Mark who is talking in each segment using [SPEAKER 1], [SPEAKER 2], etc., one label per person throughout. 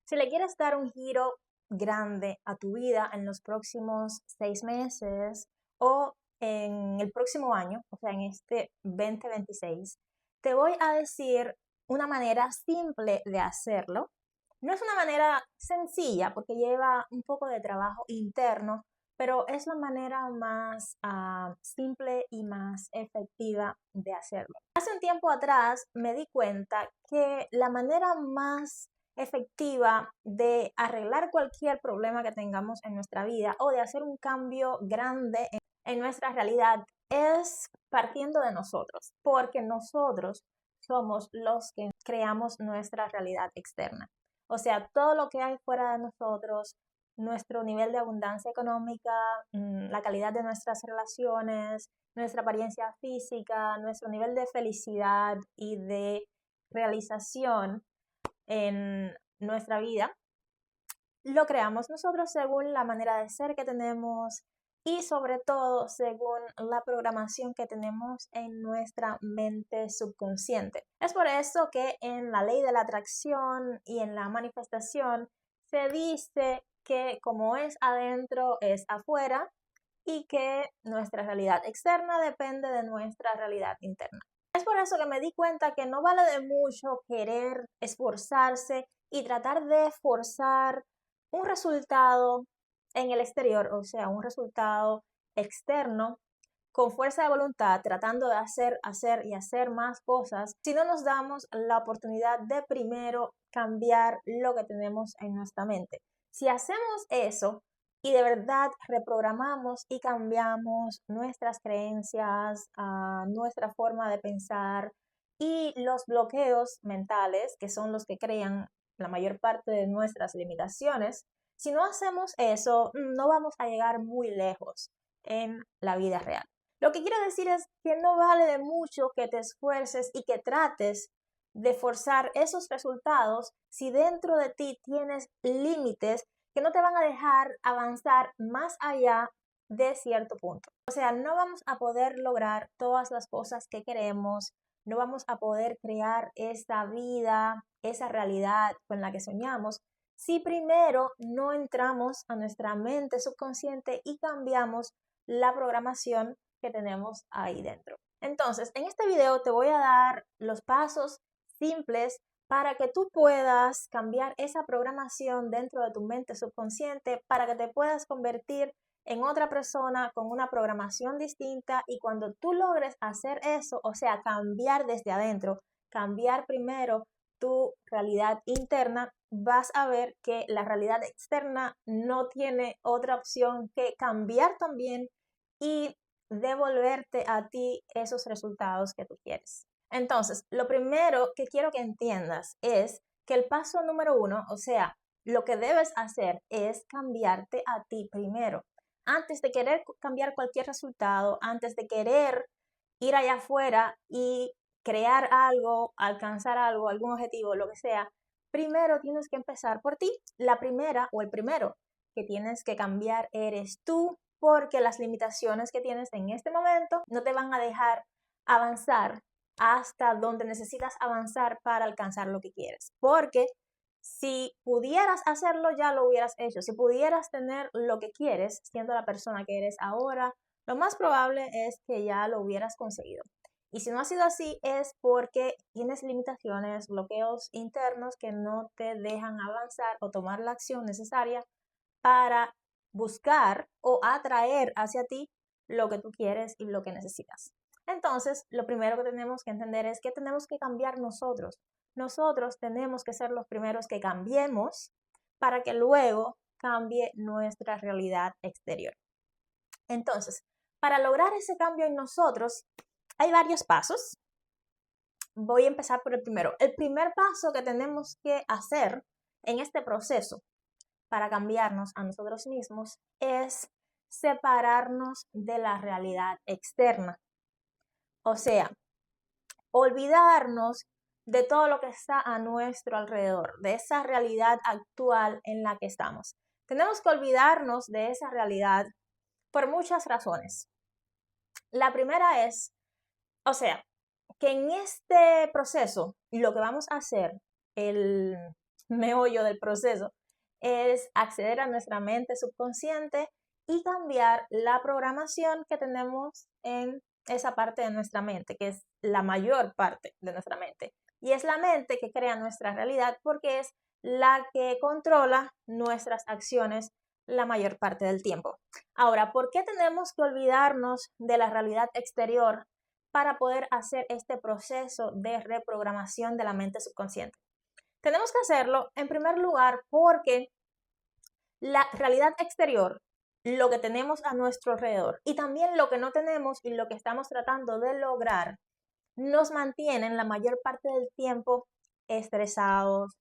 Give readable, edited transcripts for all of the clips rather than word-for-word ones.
[SPEAKER 1] Si le quieres dar un giro grande a tu vida en los próximos 6 meses o en el próximo año, o sea, en este 2026, te voy a decir una manera simple de hacerlo. No es una manera sencilla porque lleva un poco de trabajo interno, pero es la manera más simple y más efectiva de hacerlo. Hace un tiempo atrás me di cuenta que la manera más efectiva de arreglar cualquier problema que tengamos en nuestra vida o de hacer un cambio grande en nuestra realidad es partiendo de nosotros, porque nosotros somos los que creamos nuestra realidad externa. O sea, todo lo que hay fuera de nosotros, nuestro nivel de abundancia económica, la calidad de nuestras relaciones, nuestra apariencia física, nuestro nivel de felicidad y de realización en nuestra vida, lo creamos nosotros según la manera de ser que tenemos y sobre todo según la programación que tenemos en nuestra mente subconsciente. Es por eso que en la ley de la atracción y en la manifestación se dice que como es adentro es afuera y que nuestra realidad externa depende de nuestra realidad interna. Es por eso que me di cuenta que no vale de mucho querer esforzarse y tratar de forzar un resultado en el exterior, o sea, un resultado externo con fuerza de voluntad, tratando de hacer más cosas, si no nos damos la oportunidad de primero cambiar lo que tenemos en nuestra mente. Si hacemos eso y de verdad reprogramamos y cambiamos nuestras creencias, nuestra forma de pensar y los bloqueos mentales, que son los que crean la mayor parte de nuestras limitaciones, si no hacemos eso, no vamos a llegar muy lejos en la vida real. Lo que quiero decir es que no vale de mucho que te esfuerces y que trates de forzar esos resultados si dentro de ti tienes límites que no te van a dejar avanzar más allá de cierto punto. O sea, no vamos a poder lograr todas las cosas que queremos, no vamos a poder crear esa vida, esa realidad con la que soñamos, si primero no entramos a nuestra mente subconsciente y cambiamos la programación que tenemos ahí dentro. Entonces, en este video te voy a dar los pasos simples para que tú puedas cambiar esa programación dentro de tu mente subconsciente, para que te puedas convertir en otra persona con una programación distinta y cuando tú logres hacer eso, o sea, cambiar desde adentro, cambiar primero tu realidad interna, vas a ver que la realidad externa no tiene otra opción que cambiar también y devolverte a ti esos resultados que tú quieres. Entonces, lo primero que quiero que entiendas es que el paso número 1, o sea, lo que debes hacer es cambiarte a ti primero. Antes de querer cambiar cualquier resultado, antes de querer ir allá afuera y crear algo, alcanzar algo, algún objetivo, lo que sea, primero tienes que empezar por ti. La primera o el primero que tienes que cambiar eres tú, porque las limitaciones que tienes en este momento no te van a dejar avanzar hasta donde necesitas avanzar para alcanzar lo que quieres. Porque si pudieras hacerlo, ya lo hubieras hecho. Si pudieras tener lo que quieres, siendo la persona que eres ahora, lo más probable es que ya lo hubieras conseguido. Y si no ha sido así, es porque tienes limitaciones, bloqueos internos que no te dejan avanzar o tomar la acción necesaria para buscar o atraer hacia ti lo que tú quieres y lo que necesitas. Entonces, lo primero que tenemos que entender es que tenemos que cambiar nosotros. Nosotros tenemos que ser los primeros que cambiemos para que luego cambie nuestra realidad exterior. Entonces, para lograr ese cambio en nosotros, hay varios pasos. Voy a empezar por el primero. El primer paso que tenemos que hacer en este proceso para cambiarnos a nosotros mismos es separarnos de la realidad externa. O sea, olvidarnos de todo lo que está a nuestro alrededor, de esa realidad actual en la que estamos. Tenemos que olvidarnos de esa realidad por muchas razones. La primera es, o sea, que en este proceso lo que vamos a hacer, el meollo del proceso, es acceder a nuestra mente subconsciente y cambiar la programación que tenemos en esa parte de nuestra mente, que es la mayor parte de nuestra mente. Y es la mente que crea nuestra realidad porque es la que controla nuestras acciones la mayor parte del tiempo. Ahora, ¿por qué tenemos que olvidarnos de la realidad exterior para poder hacer este proceso de reprogramación de la mente subconsciente? Tenemos que hacerlo en primer lugar porque la realidad exterior, lo que tenemos a nuestro alrededor y también lo que no tenemos y lo que estamos tratando de lograr, nos mantienen la mayor parte del tiempo estresados,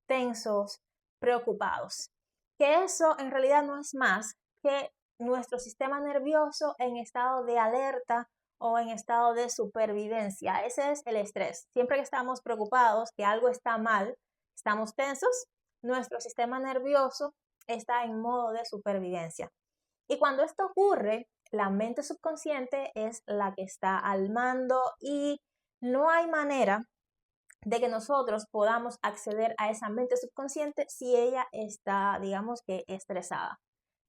[SPEAKER 1] tensos, preocupados. Que eso en realidad no es más que nuestro sistema nervioso en estado de alerta o en estado de supervivencia. Ese es el estrés. Siempre que estamos preocupados, que algo está mal, estamos tensos, nuestro sistema nervioso está en modo de supervivencia. Y cuando esto ocurre, la mente subconsciente es la que está al mando y no hay manera de que nosotros podamos acceder a esa mente subconsciente si ella está, digamos que, estresada.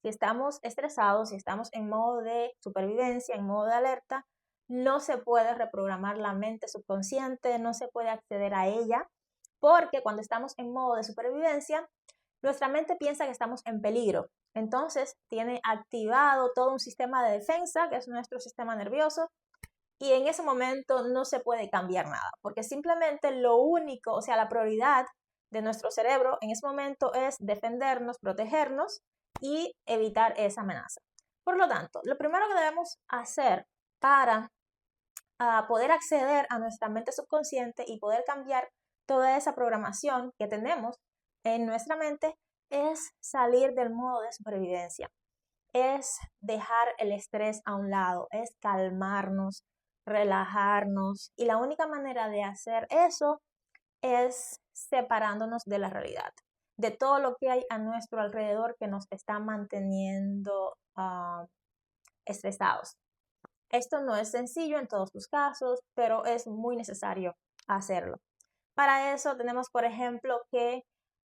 [SPEAKER 1] Si estamos estresados, si estamos en modo de supervivencia, en modo de alerta, no se puede reprogramar la mente subconsciente, no se puede acceder a ella, porque cuando estamos en modo de supervivencia, nuestra mente piensa que estamos en peligro. Entonces, tiene activado todo un sistema de defensa, que es nuestro sistema nervioso, y en ese momento no se puede cambiar nada, porque simplemente lo único, o sea, la prioridad de nuestro cerebro en ese momento es defendernos, protegernos y evitar esa amenaza. Por lo tanto, lo primero que debemos hacer para poder acceder a nuestra mente subconsciente y poder cambiar toda esa programación que tenemos en nuestra mente es salir del modo de supervivencia, es dejar el estrés a un lado, es calmarnos, relajarnos y la única manera de hacer eso es separándonos de la realidad, de todo lo que hay a nuestro alrededor que nos está manteniendo estresados. Esto no es sencillo en todos los casos, pero es muy necesario hacerlo. Para eso tenemos, por ejemplo, que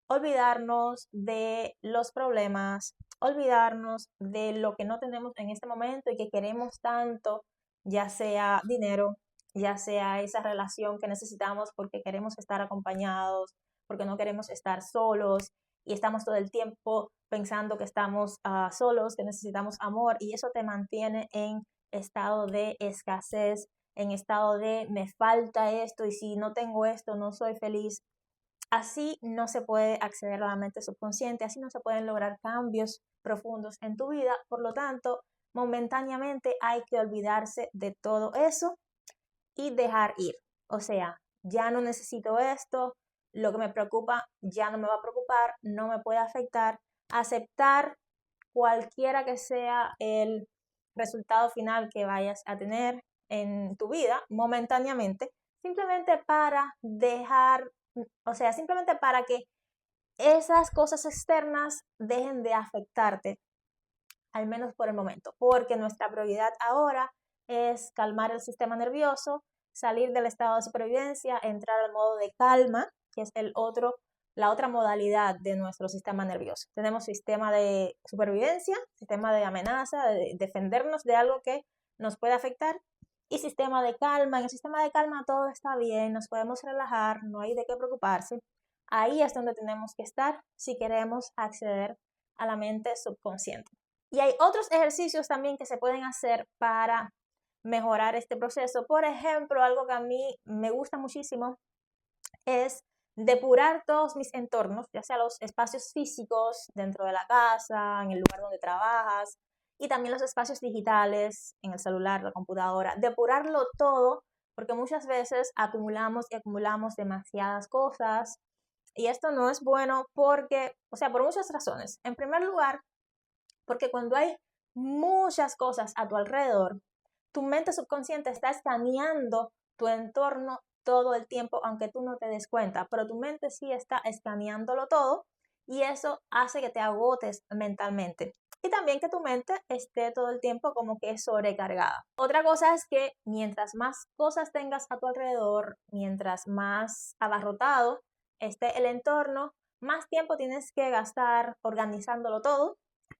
[SPEAKER 1] olvidarnos de los problemas, olvidarnos de lo que no tenemos en este momento y que queremos tanto, ya sea dinero, ya sea esa relación que necesitamos porque queremos estar acompañados, porque no queremos estar solos y estamos todo el tiempo pensando que estamos solos, que necesitamos amor y eso te mantiene en estado de escasez, en estado de me falta esto y si no tengo esto no soy feliz. Así no se puede acceder a la mente subconsciente, así no se pueden lograr cambios profundos en tu vida. Por lo tanto, momentáneamente hay que olvidarse de todo eso y dejar ir. O sea, ya no necesito esto, lo que me preocupa ya no me va a preocupar, no me puede afectar. Aceptar cualquiera que sea el resultado final que vayas a tener en tu vida momentáneamente, simplemente para dejar, o sea, simplemente para que esas cosas externas dejen de afectarte, al menos por el momento, porque nuestra prioridad ahora es calmar el sistema nervioso, salir del estado de supervivencia, entrar al modo de calma, que es la otra modalidad de nuestro sistema nervioso. Tenemos sistema de supervivencia, sistema de amenaza, de defendernos de algo que nos puede afectar, y sistema de calma. En el sistema de calma todo está bien, nos podemos relajar, no hay de qué preocuparse. Ahí es donde tenemos que estar si queremos acceder a la mente subconsciente. Y hay otros ejercicios también que se pueden hacer para mejorar este proceso. Por ejemplo, algo que a mí me gusta muchísimo es depurar todos mis entornos, ya sea los espacios físicos dentro de la casa, en el lugar donde trabajas, y también los espacios digitales, en el celular, la computadora. Depurarlo todo, porque muchas veces acumulamos y acumulamos demasiadas cosas, y esto no es bueno porque, o sea, por muchas razones. En primer lugar, porque cuando hay muchas cosas a tu alrededor, tu mente subconsciente está escaneando tu entorno todo el tiempo, aunque tú no te des cuenta, pero tu mente sí está escaneándolo todo y eso hace que te agotes mentalmente. Y también que tu mente esté todo el tiempo como que sobrecargada. Otra cosa es que mientras más cosas tengas a tu alrededor, mientras más abarrotado esté el entorno, más tiempo tienes que gastar organizándolo todo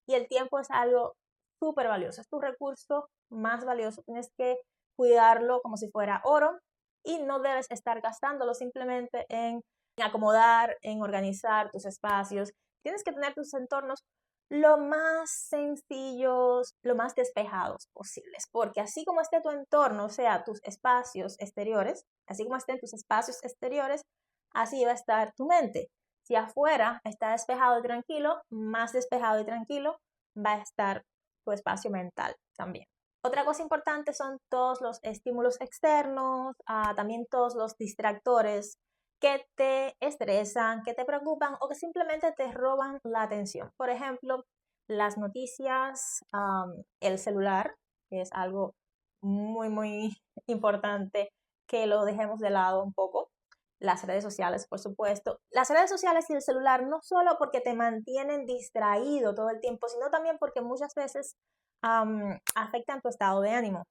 [SPEAKER 1] y el tiempo es algo súper valioso, es tu recurso más valioso, tienes que cuidarlo como si fuera oro y no debes estar gastándolo simplemente en acomodar, en organizar tus espacios. Tienes que tener tus entornos lo más sencillos, lo más despejados posibles, porque así como esté tu entorno, o sea, tus espacios exteriores, así como estén tus espacios exteriores, así va a estar tu mente. Si afuera está despejado y tranquilo, más despejado y tranquilo va a estar tu espacio mental también. Otra cosa importante son todos los estímulos externos, también todos los distractores que te estresan, que te preocupan o que simplemente te roban la atención. Por ejemplo, las noticias, el celular, que es algo muy importante que lo dejemos de lado un poco. Las redes sociales, por supuesto. Las redes sociales y el celular no solo porque te mantienen distraído todo el tiempo, sino también porque muchas veces afectan tu estado de ánimo.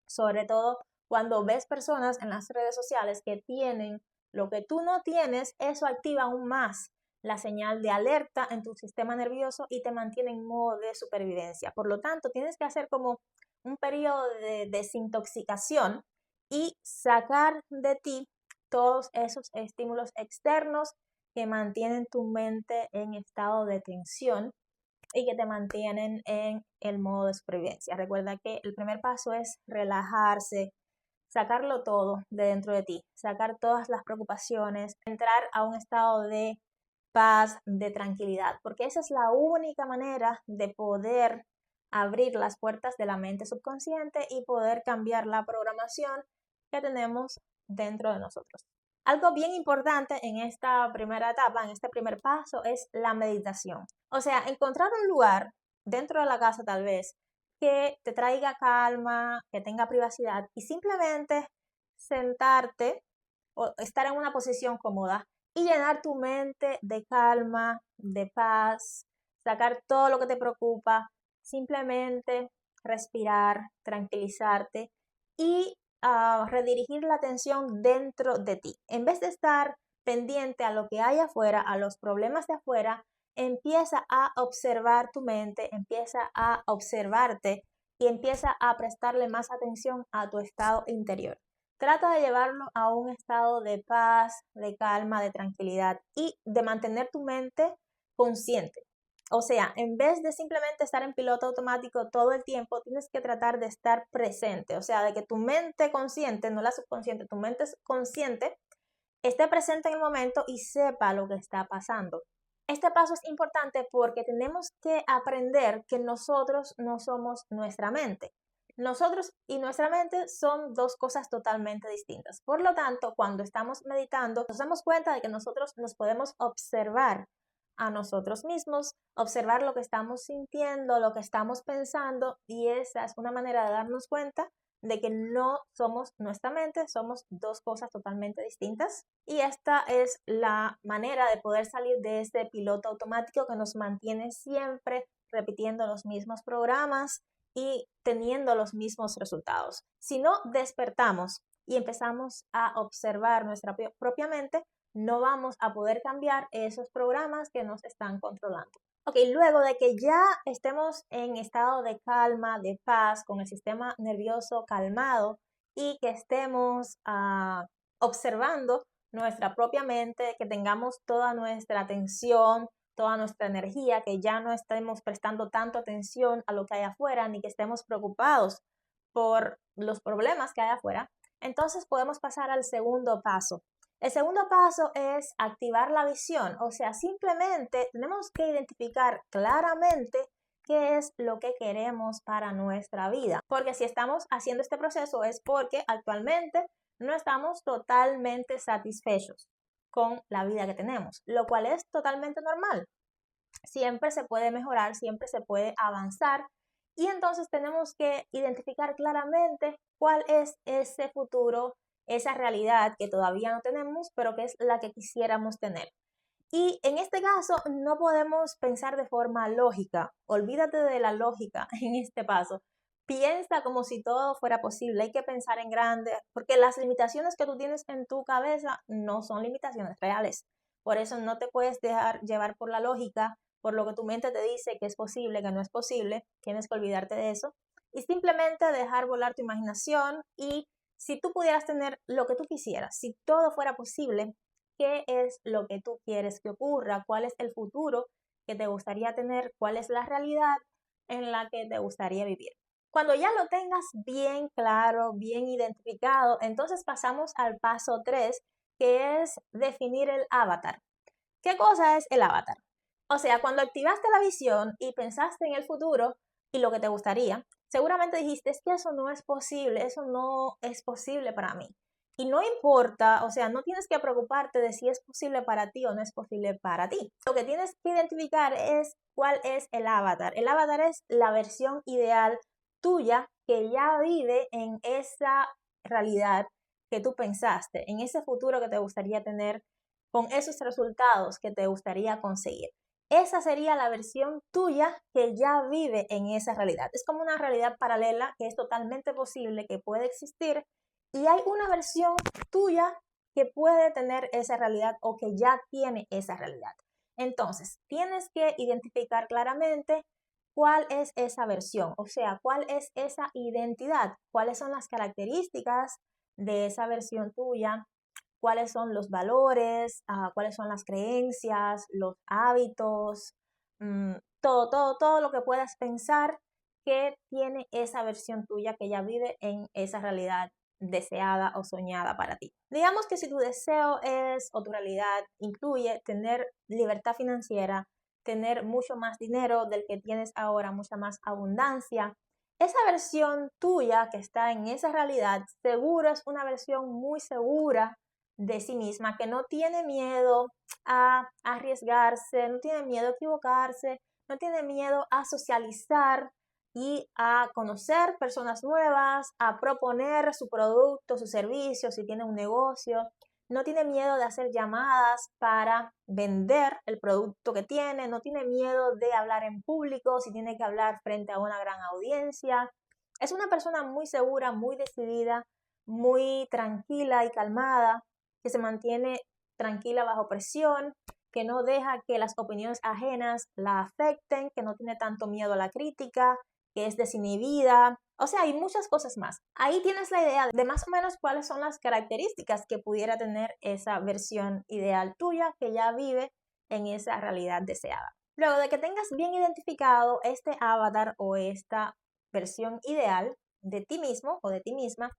[SPEAKER 1] Sobre todo cuando ves personas en las redes sociales que tienen lo que tú no tienes, eso activa aún más la señal de alerta en tu sistema nervioso y te mantiene en modo de supervivencia. Por lo tanto, tienes que hacer como un periodo de desintoxicación y sacar de ti todos esos estímulos externos que mantienen tu mente en estado de tensión y que te mantienen en el modo de supervivencia. Recuerda que el primer paso es relajarse, sacarlo todo de dentro de ti, sacar todas las preocupaciones, entrar a un estado de paz, de tranquilidad, porque esa es la única manera de poder abrir las puertas de la mente subconsciente y poder cambiar la programación que tenemos dentro de nosotros. Algo bien importante en esta primera etapa, en este primer paso, es la meditación. O sea, encontrar un lugar dentro de la casa tal vez que te traiga calma, que tenga privacidad y simplemente sentarte o estar en una posición cómoda y llenar tu mente de calma, de paz, sacar todo lo que te preocupa, simplemente respirar, tranquilizarte y redirigir la atención dentro de ti. En vez de estar pendiente a lo que hay afuera, a los problemas de afuera, empieza a observar tu mente, empieza a observarte y empieza a prestarle más atención a tu estado interior. Trata de llevarlo a un estado de paz, de calma, de tranquilidad y de mantener tu mente consciente. O sea, en vez de simplemente estar en piloto automático todo el tiempo, tienes que tratar de estar presente. O sea, de que tu mente consciente, no la subconsciente, tu mente consciente, esté presente en el momento y sepa lo que está pasando. Este paso es importante porque tenemos que aprender que nosotros no somos nuestra mente. Nosotros y nuestra mente son dos cosas totalmente distintas. Por lo tanto, cuando estamos meditando, nos damos cuenta de que nosotros nos podemos observar a nosotros mismos, observar lo que estamos sintiendo, lo que estamos pensando, y esa es una manera de darnos cuenta de que no somos nuestra mente, somos dos cosas totalmente distintas. Y esta es la manera de poder salir de este piloto automático que nos mantiene siempre repitiendo los mismos programas y teniendo los mismos resultados. Si no despertamos y empezamos a observar nuestra propia mente, no vamos a poder cambiar esos programas que nos están controlando. Ok, luego de que ya estemos en estado de calma, de paz, con el sistema nervioso calmado y que estemos observando nuestra propia mente, que tengamos toda nuestra atención, toda nuestra energía, que ya no estemos prestando tanto atención a lo que hay afuera, ni que estemos preocupados por los problemas que hay afuera, entonces podemos pasar al segundo paso. El segundo paso es activar la visión, o sea, simplemente tenemos que identificar claramente qué es lo que queremos para nuestra vida, porque si estamos haciendo este proceso es porque actualmente no estamos totalmente satisfechos con la vida que tenemos, lo cual es totalmente normal. Siempre se puede mejorar, siempre se puede avanzar y entonces tenemos que identificar claramente cuál es ese futuro, esa realidad que todavía no tenemos, pero que es la que quisiéramos tener. Y en este caso no podemos pensar de forma lógica, olvídate de la lógica en este paso. Piensa como si todo fuera posible, hay que pensar en grande, porque las limitaciones que tú tienes en tu cabeza no son limitaciones reales, Por eso no te puedes dejar llevar por la lógica, por lo que tu mente te dice que es posible, que no es posible. Tienes que olvidarte de eso y simplemente dejar volar tu imaginación. Y si tú pudieras tener lo que tú quisieras, si todo fuera posible, ¿qué es lo que tú quieres que ocurra? ¿Cuál es el futuro que te gustaría tener? ¿Cuál es la realidad en la que te gustaría vivir? Cuando ya lo tengas bien claro, bien identificado, entonces pasamos al paso 3, que es definir el avatar. ¿Qué cosa es el avatar? O sea, cuando activaste la visión y pensaste en el futuro y lo que te gustaría, seguramente dijiste, es que eso no es posible, eso no es posible para mí. Y no importa, o sea, no tienes que preocuparte de si es posible para ti o no es posible para ti. Lo que tienes que identificar es cuál es el avatar. El avatar es la versión ideal tuya que ya vive en esa realidad que tú pensaste, en ese futuro que te gustaría tener, con esos resultados que te gustaría conseguir. Esa sería la versión tuya que ya vive en esa realidad. Es como una realidad paralela que es totalmente posible, que puede existir, y hay una versión tuya que puede tener esa realidad o que ya tiene esa realidad. Entonces, tienes que identificar claramente cuál es esa versión, o sea, cuál es esa identidad, cuáles son las características de esa versión tuya, cuáles son los valores, cuáles son las creencias, los hábitos, todo lo que puedas pensar que tiene esa versión tuya que ya vive en esa realidad deseada o soñada para ti. Digamos que si tu deseo es o tu realidad incluye tener libertad financiera, tener mucho más dinero del que tienes ahora, mucha más abundancia, esa versión tuya que está en esa realidad seguro es una versión muy segura de sí misma, que no tiene miedo a arriesgarse, no tiene miedo a equivocarse, no tiene miedo a socializar y a conocer personas nuevas, a proponer su producto, su servicio, si tiene un negocio. No tiene miedo de hacer llamadas para vender el producto que tiene, no tiene miedo de hablar en público, si tiene que hablar frente a una gran audiencia. Es una persona muy segura, muy decidida, muy tranquila y calmada, que se mantiene tranquila bajo presión, que no deja que las opiniones ajenas la afecten, que no tiene tanto miedo a la crítica, que es desinhibida. O sea, hay muchas cosas más. Ahí tienes la idea de más o menos cuáles son las características que pudiera tener esa versión ideal tuya que ya vive en esa realidad deseada. Luego de que tengas bien identificado este avatar o esta versión ideal de ti mismo o de ti misma,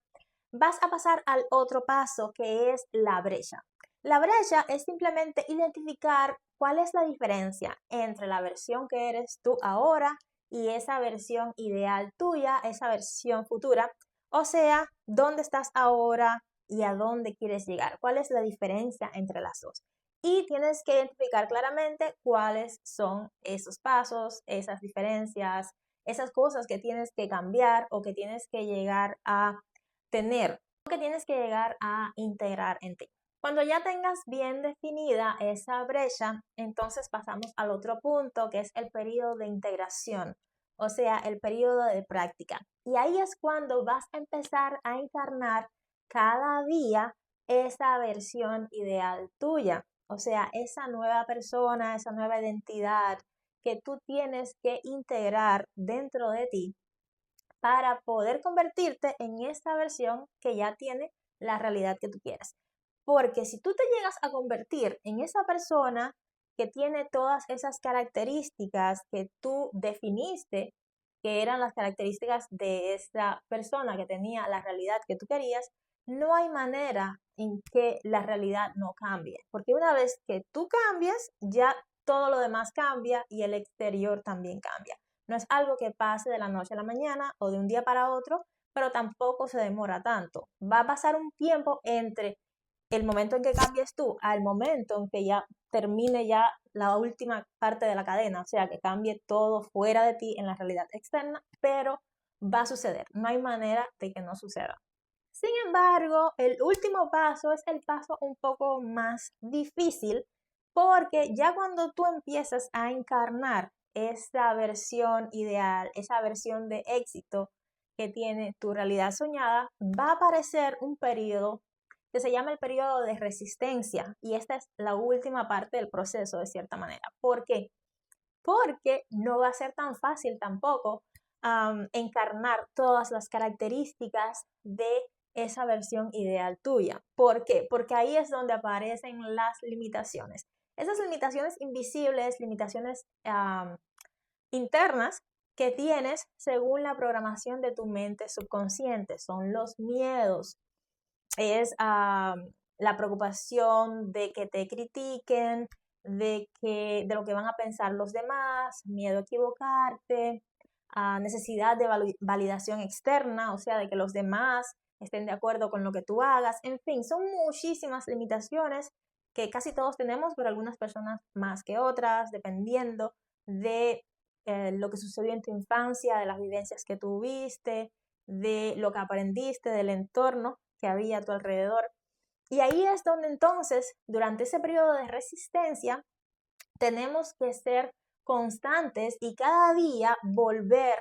[SPEAKER 1] vas a pasar al otro paso, que es la brecha. La brecha es simplemente identificar cuál es la diferencia entre la versión que eres tú ahora y esa versión ideal tuya, esa versión futura. O sea, dónde estás ahora y a dónde quieres llegar. ¿Cuál es la diferencia entre las dos? Y tienes que identificar claramente cuáles son esos pasos, esas diferencias, esas cosas que tienes que cambiar o que tienes que llegar a tener, que tienes que llegar a integrar en ti. Cuando ya tengas bien definida esa brecha, entonces pasamos al otro punto, que es el periodo de integración, o sea, el periodo de práctica. Y ahí es cuando vas a empezar a encarnar cada día esa versión ideal tuya, o sea, esa nueva persona, esa nueva identidad que tú tienes que integrar dentro de ti para poder convertirte en esta versión que ya tiene la realidad que tú quieres. Porque si tú te llegas a convertir en esa persona que tiene todas esas características que tú definiste, que eran las características de esa persona que tenía la realidad que tú querías, no hay manera en que la realidad no cambie. Porque una vez que tú cambias, ya todo lo demás cambia y el exterior también cambia. No es algo que pase de la noche a la mañana o de un día para otro, pero tampoco se demora tanto. Va a pasar un tiempo entre el momento en que cambies tú al momento en que ya termine ya la última parte de la cadena, o sea, que cambie todo fuera de ti en la realidad externa, pero va a suceder. No hay manera de que no suceda. Sin embargo, el último paso es el paso un poco más difícil porque ya cuando tú empiezas a encarnar esa versión ideal, esa versión de éxito que tiene tu realidad soñada, va a aparecer un periodo que se llama el periodo de resistencia. Y esta es la última parte del proceso, de cierta manera. ¿Por qué? Porque no va a ser tan fácil tampoco encarnar todas las características de esa versión ideal tuya. ¿Por qué? Porque ahí es donde aparecen las limitaciones. Esas limitaciones invisibles, limitaciones internas que tienes según la programación de tu mente subconsciente, son los miedos, es la preocupación de que te critiquen, de lo que van a pensar los demás, miedo a equivocarte, necesidad de validación externa, o sea, de que los demás estén de acuerdo con lo que tú hagas. En fin, son muchísimas limitaciones que casi todos tenemos, pero algunas personas más que otras, dependiendo de lo que sucedió en tu infancia, de las vivencias que tuviste, de lo que aprendiste, del entorno que había a tu alrededor. Y ahí es donde entonces, durante ese periodo de resistencia, tenemos que ser constantes y cada día volver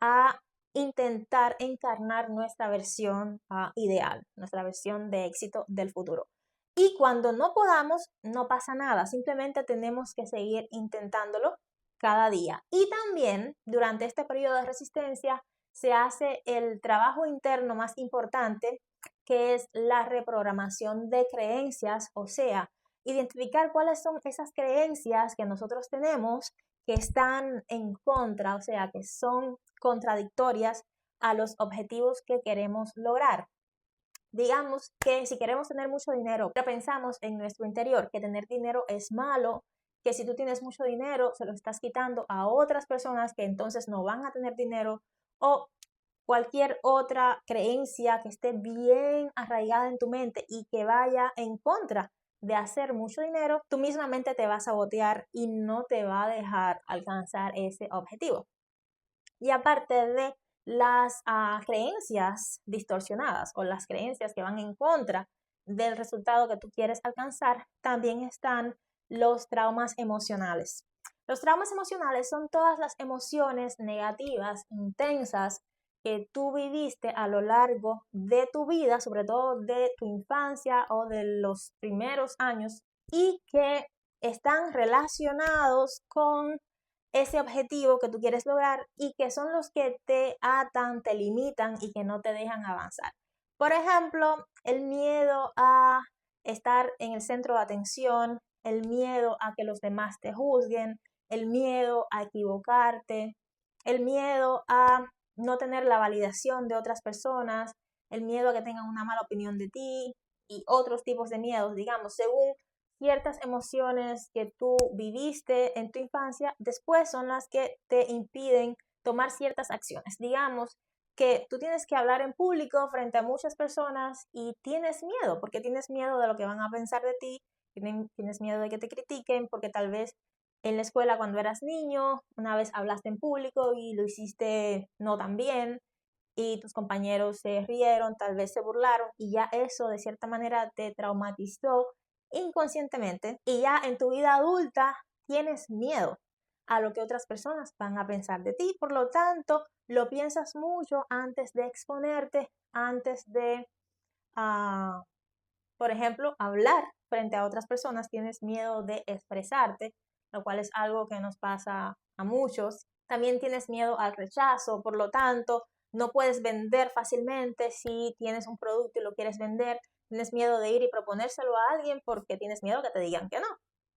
[SPEAKER 1] a intentar encarnar nuestra versión ideal, nuestra versión de éxito del futuro. Y cuando no podamos, no pasa nada, simplemente tenemos que seguir intentándolo cada día. Y también durante este periodo de resistencia se hace el trabajo interno más importante, que es la reprogramación de creencias, o sea, identificar cuáles son esas creencias que nosotros tenemos que están en contra, o sea, que son contradictorias a los objetivos que queremos lograr. Digamos que si queremos tener mucho dinero, pensamos en nuestro interior que tener dinero es malo, que si tú tienes mucho dinero se lo estás quitando a otras personas que entonces no van a tener dinero, o cualquier otra creencia que esté bien arraigada en tu mente y que vaya en contra de hacer mucho dinero, tú mismamente te vas a sabotear y no te va a dejar alcanzar ese objetivo. Y aparte de las creencias distorsionadas o las creencias que van en contra del resultado que tú quieres alcanzar, también están los traumas emocionales. Los traumas emocionales son todas las emociones negativas, intensas, que tú viviste a lo largo de tu vida, sobre todo de tu infancia o de los primeros años, y que están relacionados con ese objetivo que tú quieres lograr y que son los que te atan, te limitan y que no te dejan avanzar. Por ejemplo, el miedo a estar en el centro de atención, el miedo a que los demás te juzguen, el miedo a equivocarte, el miedo a no tener la validación de otras personas, el miedo a que tengan una mala opinión de ti y otros tipos de miedos, digamos, según ciertas emociones que tú viviste en tu infancia, después son las que te impiden tomar ciertas acciones. Digamos que tú tienes que hablar en público frente a muchas personas y tienes miedo, porque tienes miedo de lo que van a pensar de ti, tienes miedo de que te critiquen, porque tal vez en la escuela cuando eras niño, una vez hablaste en público y lo hiciste no tan bien y tus compañeros se rieron, tal vez se burlaron y ya eso de cierta manera te traumatizó inconscientemente y ya en tu vida adulta tienes miedo a lo que otras personas van a pensar de ti, por lo tanto lo piensas mucho antes de exponerte, antes de, por ejemplo, hablar frente a otras personas, tienes miedo de expresarte, lo cual es algo que nos pasa a muchos. También tienes miedo al rechazo, por lo tanto, no puedes vender fácilmente si tienes un producto y lo quieres vender. Tienes miedo de ir y proponérselo a alguien porque tienes miedo que te digan que no.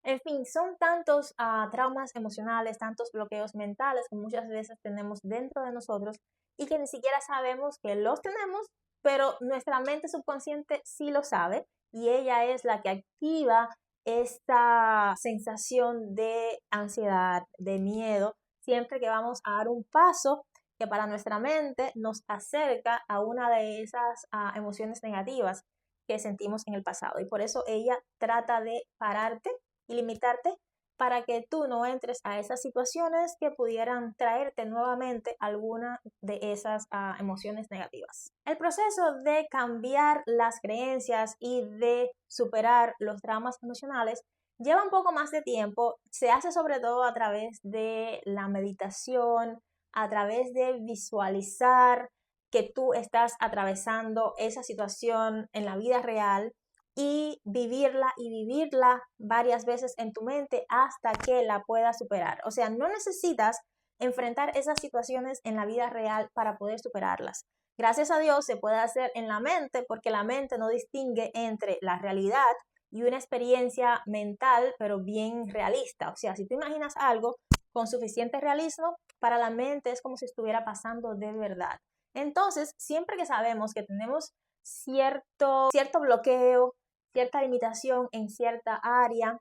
[SPEAKER 1] En fin, son tantos traumas emocionales, tantos bloqueos mentales que muchas veces tenemos dentro de nosotros y que ni siquiera sabemos que los tenemos, pero nuestra mente subconsciente sí lo sabe y ella es la que activa esta sensación de ansiedad, de miedo, siempre que vamos a dar un paso que para nuestra mente nos acerca a una de esas emociones negativas que sentimos en el pasado. Y por eso ella trata de pararte y limitarte para que tú no entres a esas situaciones que pudieran traerte nuevamente alguna de esas emociones negativas. El proceso de cambiar las creencias y de superar los traumas emocionales lleva un poco más de tiempo, se hace sobre todo a través de la meditación, a través de visualizar que tú estás atravesando esa situación en la vida real y vivirla varias veces en tu mente hasta que la puedas superar. O sea, no necesitas enfrentar esas situaciones en la vida real para poder superarlas. Gracias a Dios se puede hacer en la mente porque la mente no distingue entre la realidad y una experiencia mental, pero bien realista. O sea, si tú imaginas algo con suficiente realismo, para la mente es como si estuviera pasando de verdad. Entonces, siempre que sabemos que tenemos cierto bloqueo, cierta limitación en cierta área,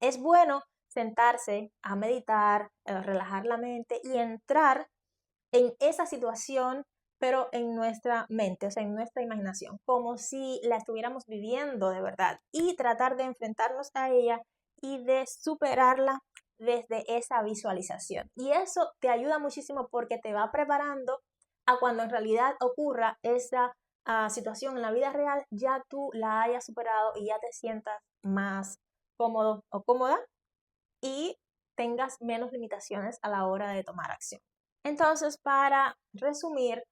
[SPEAKER 1] es bueno sentarse a meditar, relajar la mente y entrar en esa situación, pero en nuestra mente, o sea, en nuestra imaginación, como si la estuviéramos viviendo de verdad y tratar de enfrentarnos a ella y de superarla desde esa visualización. Y eso te ayuda muchísimo porque te va preparando a cuando en realidad ocurra esa situación en la vida real, ya tú la hayas superado y ya te sientas más cómodo o cómoda y tengas menos limitaciones a la hora de tomar acción. Entonces, para resumir,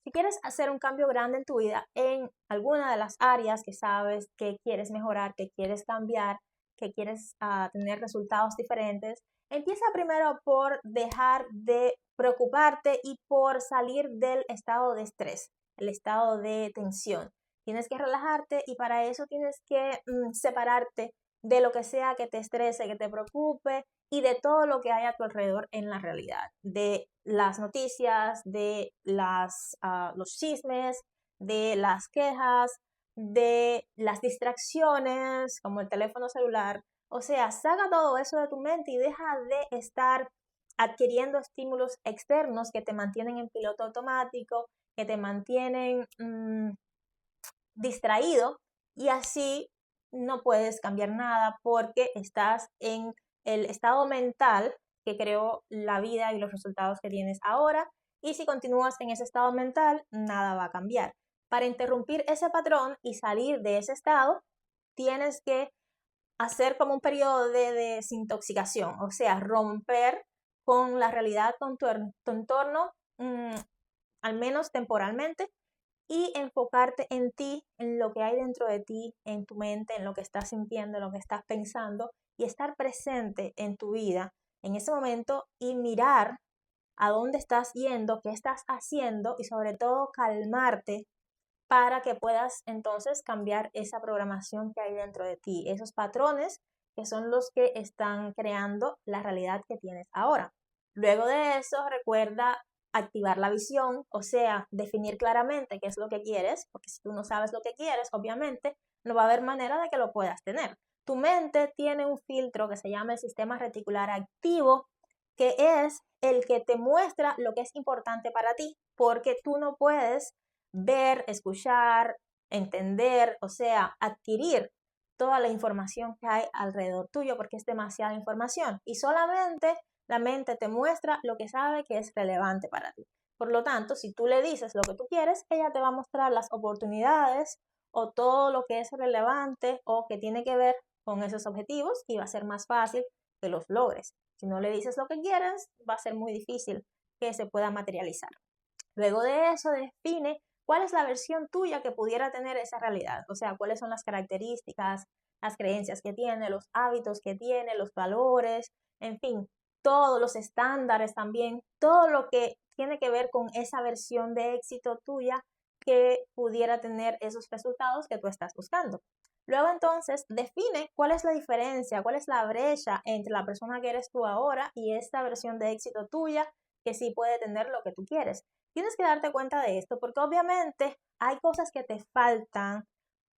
[SPEAKER 1] si quieres hacer un cambio grande en tu vida en alguna de las áreas que sabes que quieres mejorar, que quieres cambiar, que quieres tener resultados diferentes, empieza primero por dejar de preocuparte y por salir del estado de estrés, el estado de tensión. Tienes que relajarte y para eso tienes que separarte de lo que sea que te estrese, que te preocupe y de todo lo que hay a tu alrededor en la realidad, de las noticias, de los chismes, de las quejas, de las distracciones, como el teléfono celular. O sea, saca todo eso de tu mente y deja de estar adquiriendo estímulos externos que te mantienen en piloto automático, que te mantienen distraído y así no puedes cambiar nada porque estás en el estado mental que creó la vida y los resultados que tienes ahora y si continúas en ese estado mental nada va a cambiar. Para interrumpir ese patrón y salir de ese estado tienes que hacer como un periodo de desintoxicación, o sea, romper con la realidad, con tu entorno, al menos temporalmente, y enfocarte en ti, en lo que hay dentro de ti, en tu mente, en lo que estás sintiendo, en lo que estás pensando y estar presente en tu vida en ese momento y mirar a dónde estás yendo, qué estás haciendo y sobre todo calmarte para que puedas entonces cambiar esa programación que hay dentro de ti, esos patrones que son los que están creando la realidad que tienes ahora. Luego de eso, recuerda activar la visión, o sea, definir claramente qué es lo que quieres, porque si tú no sabes lo que quieres, obviamente no va a haber manera de que lo puedas tener. Tu mente tiene un filtro que se llama el sistema reticular activo, que es el que te muestra lo que es importante para ti, porque tú no puedes ver, escuchar, entender, o sea, adquirir toda la información que hay alrededor tuyo porque es demasiada información y solamente la mente te muestra lo que sabe que es relevante para ti. Por lo tanto, si tú le dices lo que tú quieres, ella te va a mostrar las oportunidades o todo lo que es relevante o que tiene que ver con esos objetivos y va a ser más fácil que los logres. Si no le dices lo que quieres, va a ser muy difícil que se pueda materializar. Luego de eso, define cuál es la versión tuya que pudiera tener esa realidad. O sea, cuáles son las características, las creencias que tiene, los hábitos que tiene, los valores, en fin, todos los estándares también, todo lo que tiene que ver con esa versión de éxito tuya que pudiera tener esos resultados que tú estás buscando. Luego entonces define cuál es la diferencia, cuál es la brecha entre la persona que eres tú ahora y esta versión de éxito tuya que sí puede tener lo que tú quieres. Tienes que darte cuenta de esto porque obviamente hay cosas que te faltan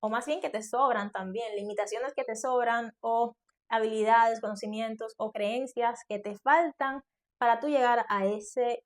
[SPEAKER 1] o más bien que te sobran también, limitaciones que te sobran o habilidades, conocimientos o creencias que te faltan para tú llegar a ese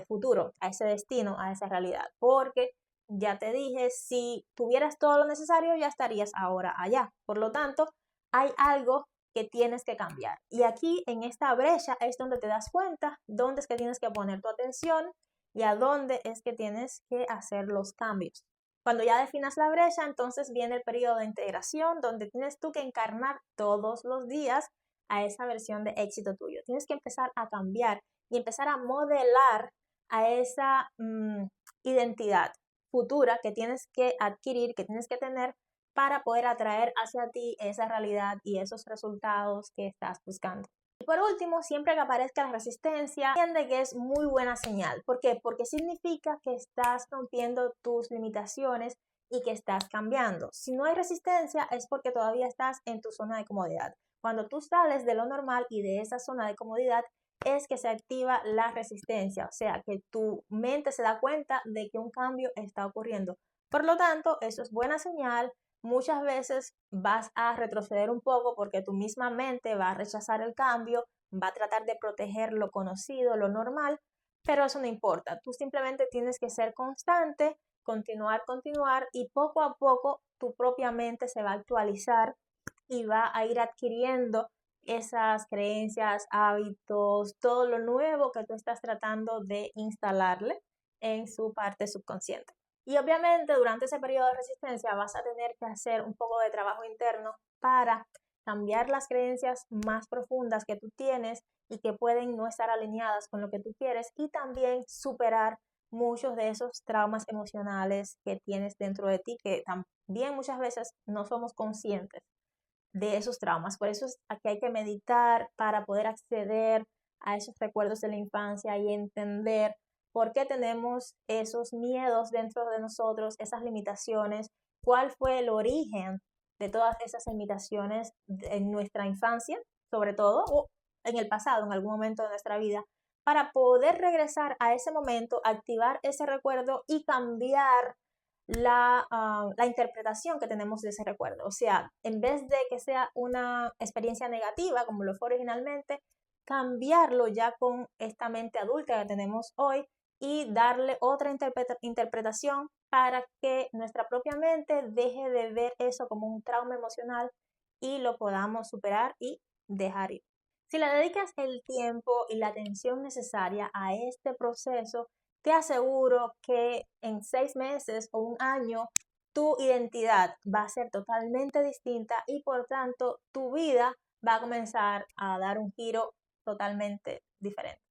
[SPEAKER 1] futuro, a ese destino, a esa realidad. Porque ya te dije, si tuvieras todo lo necesario, ya estarías ahora allá. Por lo tanto, hay algo que tienes que cambiar. Y aquí en esta brecha es donde te das cuenta dónde es que tienes que poner tu atención y a dónde es que tienes que hacer los cambios. Cuando ya definas la brecha, entonces viene el periodo de integración donde tienes tú que encarnar todos los días a esa versión de éxito tuyo. Tienes que empezar a cambiar y empezar a modelar a esa identidad futura que tienes que adquirir, que tienes que tener para poder atraer hacia ti esa realidad y esos resultados que estás buscando. Y por último, siempre que aparezca la resistencia, entiende que es muy buena señal. ¿Por qué? Porque significa que estás rompiendo tus limitaciones y que estás cambiando. Si no hay resistencia es porque todavía estás en tu zona de comodidad. Cuando tú sales de lo normal y de esa zona de comodidad es que se activa la resistencia, o sea, que tu mente se da cuenta de que un cambio está ocurriendo. Por lo tanto, eso es buena señal. Muchas veces vas a retroceder un poco porque tu misma mente va a rechazar el cambio, va a tratar de proteger lo conocido, lo normal, pero eso no importa. Tú simplemente tienes que ser constante, continuar y poco a poco tu propia mente se va a actualizar y va a ir adquiriendo esas creencias, hábitos, todo lo nuevo que tú estás tratando de instalarle en su parte subconsciente. Y obviamente durante ese periodo de resistencia vas a tener que hacer un poco de trabajo interno para cambiar las creencias más profundas que tú tienes y que pueden no estar alineadas con lo que tú quieres y también superar muchos de esos traumas emocionales que tienes dentro de ti que también muchas veces no somos conscientes de esos traumas. Por eso es que hay que meditar para poder acceder a esos recuerdos de la infancia y entender por qué tenemos esos miedos dentro de nosotros, esas limitaciones, cuál fue el origen de todas esas limitaciones en nuestra infancia, sobre todo, o en el pasado, en algún momento de nuestra vida, para poder regresar a ese momento, activar ese recuerdo y cambiar la interpretación que tenemos de ese recuerdo. O sea, en vez de que sea una experiencia negativa, como lo fue originalmente, cambiarlo ya con esta mente adulta que tenemos hoy y darle otra interpretación para que nuestra propia mente deje de ver eso como un trauma emocional y lo podamos superar y dejar ir. Si le dedicas el tiempo y la atención necesaria a este proceso, te aseguro que en 6 meses o un año tu identidad va a ser totalmente distinta y por tanto tu vida va a comenzar a dar un giro totalmente diferente.